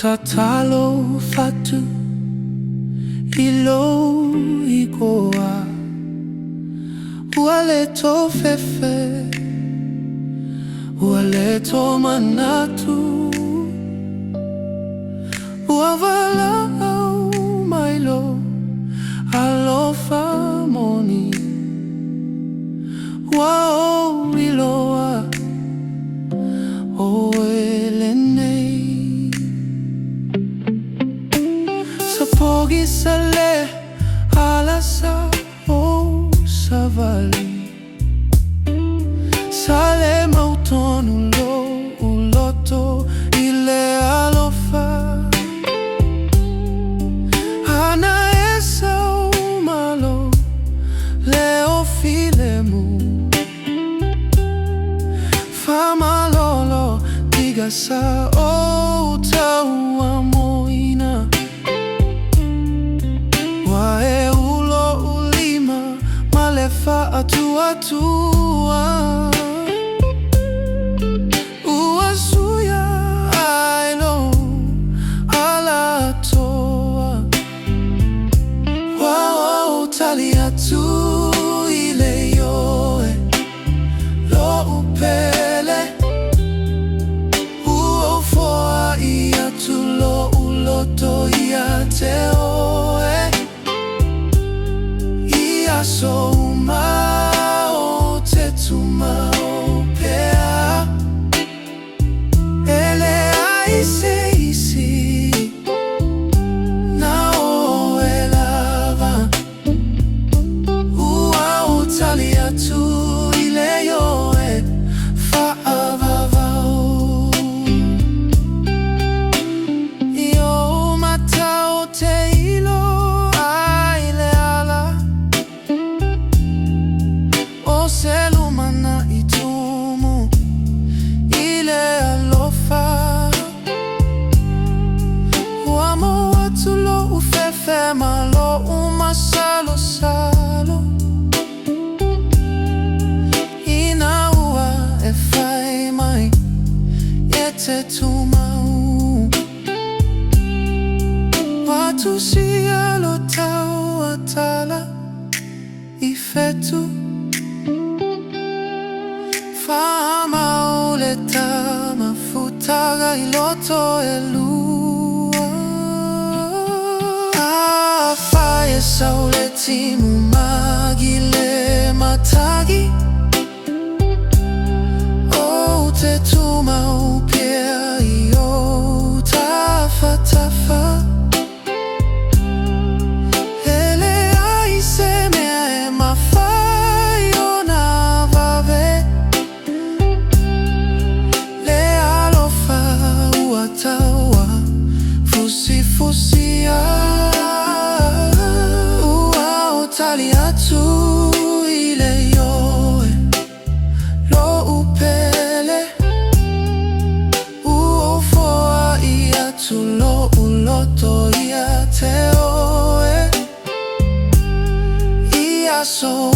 tatalo fatu ilo ikoa ualeto fefe ualeto manatu uavala mailo alofa moni wao iloa oelenei sapogi sale alasa o savali sale mautonu lo uloto ile alofa ana esa malo leo filemu fama lolo diga sa o taua moina wae ulo ulima malefa atua uasuya ailo ala toa wao talia tu ile yoe lo upele uofoa ia tulo uloto ia teoe ia soumao te tumao pea ele aise isi na o elava uau talia tu ile yoe faavavao yo matao te ilo aile ala o selumana itumu ile alofa uamo atulo ufefe malo umasalo salo inaua efai mai yete tumau watu sialo tau atala ifetu fama uleta mafutaga iloto elua afaye sauleti mumagile matagi o te tuma upia io tafa tafa ele aise mea e mafayo na vave le alofa uatawa fusi fusia uao taliatu ile yoe lo upele uofoa ia tulo uloto ia teoe ia so